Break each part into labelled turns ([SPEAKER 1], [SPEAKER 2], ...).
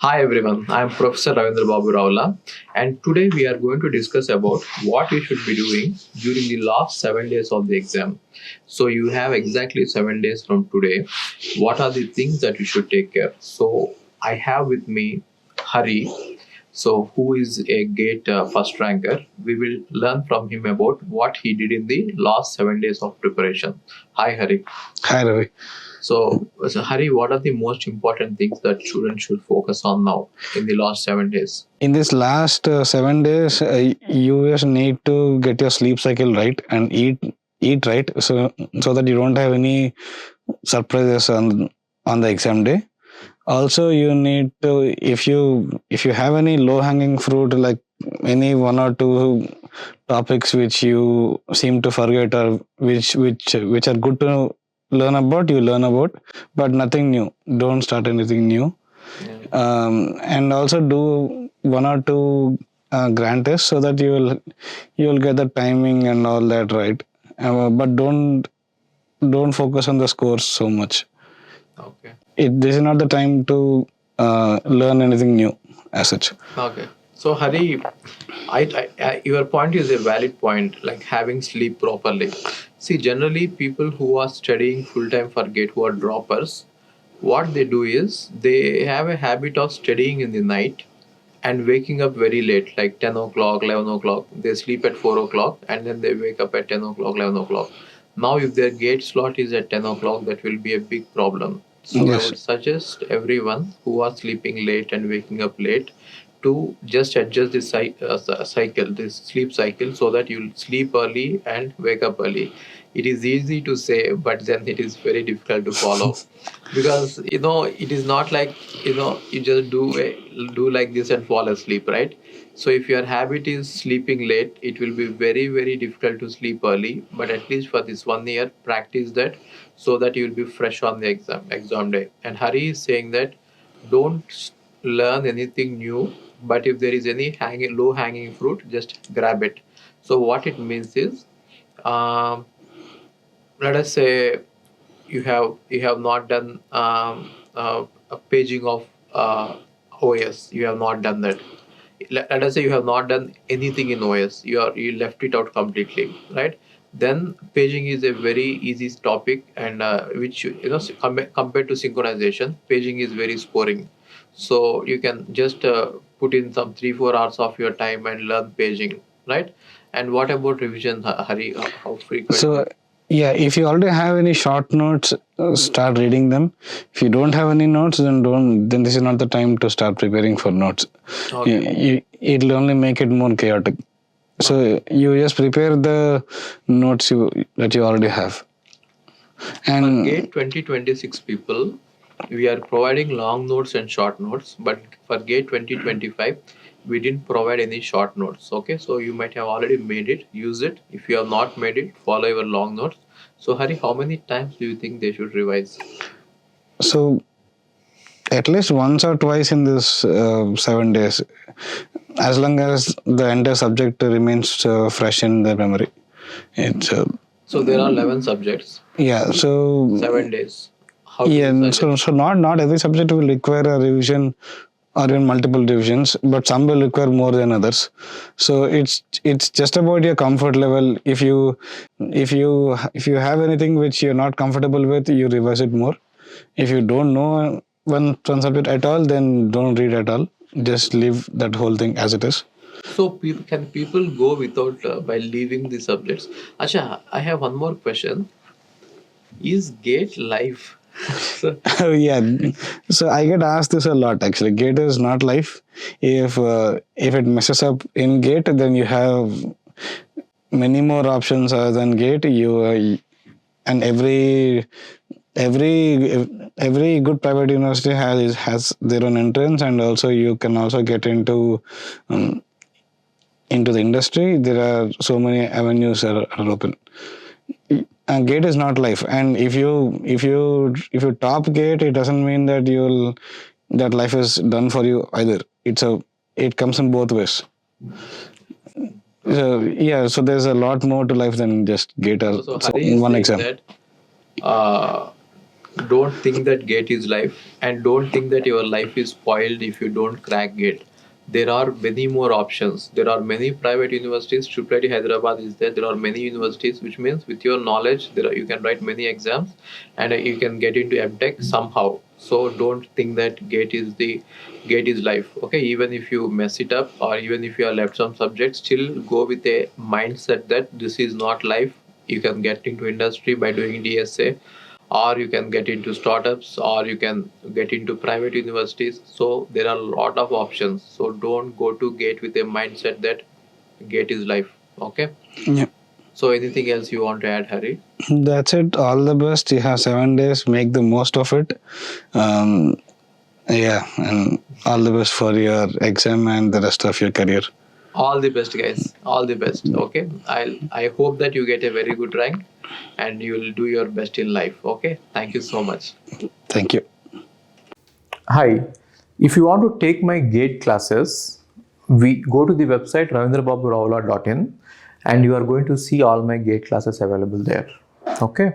[SPEAKER 1] Hi everyone, I am Professor Ravindrababu Ravula, and today we are going to discuss about what you should be doing during the last 7 days of the exam. So you have exactly 7 days from today. What are the things that you should take care? So I have with me Hari, so who is a GATE first ranker. We will learn from him about what he did in the last 7 days of preparation. Hi Hari.
[SPEAKER 2] Hi, Ravi.
[SPEAKER 1] So Hari, what are the most important things that students should focus on now in the last 7 days?
[SPEAKER 2] In this last 7 days, you just need to get your sleep cycle right and eat right, so that you don't have any surprises on the exam day. Also, you need to, if you have any low hanging fruit, like any one or two topics which you seem to forget, or which are good to learn about, you learn about, but nothing new. Don't start anything new. And also do one or two grand tests, so that you will get the timing and all that right. But don't focus on the scores so much.
[SPEAKER 1] Okay.
[SPEAKER 2] This is not the time to learn anything new as such.
[SPEAKER 1] Okay. So Hari, your point is a valid point, like having sleep properly. See, generally people who are studying full time for GATE, who are droppers, what they do is they have a habit of studying in the night and waking up very late, like 10 o'clock, 11 o'clock. They sleep at 4 o'clock and then they wake up at 10 o'clock, 11 o'clock. Now, if their GATE slot is at 10 o'clock, that will be a big problem. So, I
[SPEAKER 2] Yes.
[SPEAKER 1] would suggest everyone who are sleeping late and waking up late to just adjust this cycle, this sleep cycle, so that you'll sleep early and wake up early. It is easy to say, but then it is very difficult to follow because it is not like you just do like this and fall asleep, right? So if your habit is sleeping late, it will be very very difficult to sleep early, but at least for this 1 year practice that, so that you will be fresh on the exam day. And Hari is saying that don't learn anything new, but if there is any low hanging fruit, just grab it. So what it means is, um, let us say you have not done a paging of OS. You have not done that. Let us say you have not done anything in OS. You left it out completely, right? Then paging is a very easy topic, and which compared to synchronization, paging is very scoring. So you can just put in some 3-4 hours of your time and learn paging, right? And what about revision, Hari? How frequent?
[SPEAKER 2] So yeah, if you already have any short notes, start reading them. If you don't have any notes, then don't. Then this is not the time to start preparing for notes.
[SPEAKER 1] Okay.
[SPEAKER 2] It'll only make it more chaotic. So you just prepare the notes that you already have.
[SPEAKER 1] For
[SPEAKER 2] And
[SPEAKER 1] GATE 2026 people, we are providing long notes and short notes, but for GATE 2025, we didn't provide any short notes. Okay, so you might have already made it, use it. If you have not made it, follow your long notes. So, Hari, how many times do you think they should revise?
[SPEAKER 2] so at least once or twice in this 7 days, as long as the entire subject remains fresh in their memory. It's
[SPEAKER 1] So, there are 11 subjects,
[SPEAKER 2] yeah. So
[SPEAKER 1] 7 days. How do you
[SPEAKER 2] yeah,
[SPEAKER 1] suggest?
[SPEAKER 2] so not every subject will require a revision or even multiple revisions, but some will require more than others. So it's just about your comfort level. If you have anything which you're not comfortable with, you revise it more. If you don't know one subject at all, then don't read at all. Just leave that whole thing as it is.
[SPEAKER 1] So, can people go without by leaving the subjects? Acha, I have one more question. Is GATE live? So,
[SPEAKER 2] Oh yeah, so I get asked this a lot actually. Gate is not life. If it messes up in gate, then you have many more options other than gate. And every good private university has their own entrance, and also you can also get um, into the industry. There are so many avenues are open. And gate is not life, and if you top gate, it doesn't mean that life is done for you either. It comes in both ways. So yeah, so there's a lot more to life than just gate or
[SPEAKER 1] so Hari is
[SPEAKER 2] one
[SPEAKER 1] saying
[SPEAKER 2] exam.
[SPEAKER 1] that uh, don't think that GATE is life, and don't think that your life is spoiled if you don't crack GATE. There are many more options. There are many private universities. IIIT Hyderabad is there. There are many universities, which means with your knowledge, you can write many exams, and you can get into MTech somehow. So don't think that GATE is life. Okay, even if you mess it up, or even if you are left some subjects, still go with a mindset that this is not life. You can get into industry by doing DSA, or you can get into startups, or you can get into private universities. So there are a lot of options. So don't go to GATE with a mindset that GATE is life. Okay,
[SPEAKER 2] Yeah.
[SPEAKER 1] so anything else you want to add, Hari?
[SPEAKER 2] That's it. All the best. You have 7 days. Make the most of it. Yeah, and all the best for your exam and the rest of your career.
[SPEAKER 1] All the best, guys. All the best. Okay, I hope that you get a very good rank and you will do your best in life. Okay, thank you so much.
[SPEAKER 2] Thank you.
[SPEAKER 3] Hi, if you want to take my GATE classes, we go to the website ravindrababuravula.in and you are going to see all my GATE classes available there. Okay.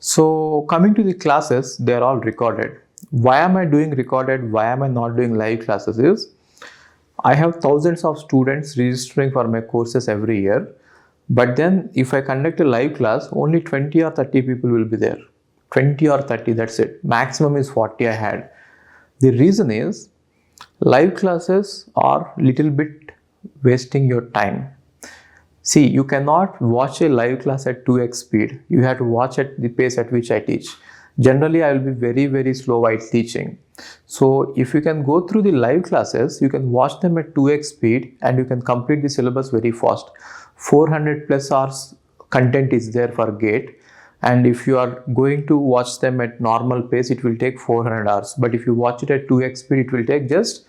[SPEAKER 3] So coming to the classes, they are all recorded. Why am I doing recorded? Why am I not doing live classes? Is I have thousands of students registering for my courses every year. But then if I conduct a live class, only 20 or 30 people will be there. 20 or 30, that's it. Maximum is 40 I had. The reason is live classes are little bit wasting your time. See, you cannot watch a live class at 2x speed. You have to watch at the pace at which I teach. Generally, I will be very, very slow while teaching. So if you can go through the live classes, you can watch them at 2x speed and you can complete the syllabus very fast. 400 plus hours content is there for GATE. And if you are going to watch them at normal pace, it will take 400 hours. But if you watch it at 2x speed, it will take just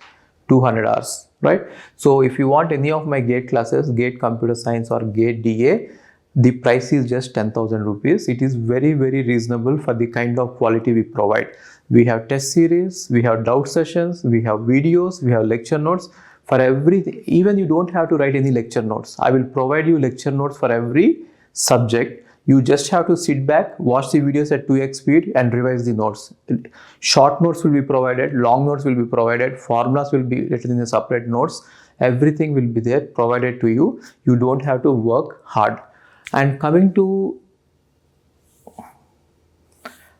[SPEAKER 3] 200 hours, right? So if you want any of my GATE classes, GATE Computer Science or GATE DA, the price is just 10,000 rupees. It is very, very reasonable for the kind of quality we provide. We have test series, we have doubt sessions, we have videos, we have lecture notes. For everything, even you don't have to write any lecture notes. I will provide you lecture notes for every subject. You just have to sit back, watch the videos at 2x speed and revise the notes. Short notes will be provided, long notes will be provided, formulas will be written in the separate notes. Everything will be there provided to you. You don't have to work hard. And coming to,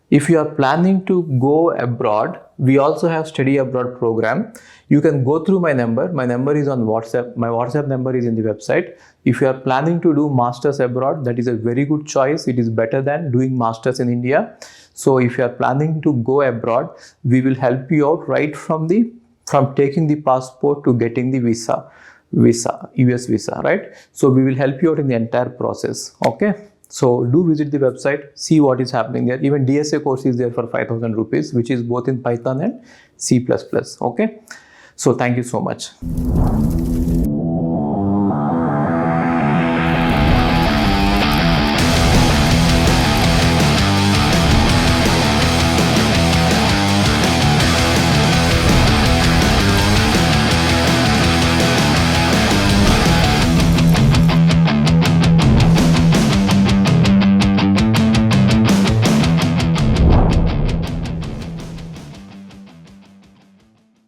[SPEAKER 3] if you are planning to go abroad, we also have study abroad program. You can go through my number. My number is on WhatsApp. My WhatsApp number is in the website. If you are planning to do masters abroad, that is a very good choice. It is better than doing masters in India. So if you are planning to go abroad, we will help you out right from taking the passport to getting the visa, US visa, right? So we will help you out in the entire process. Okay. So do visit the website, see what is happening there. Even DSA course is there for 5,000 rupees, which is both in Python and C++. Okay. So thank you so much.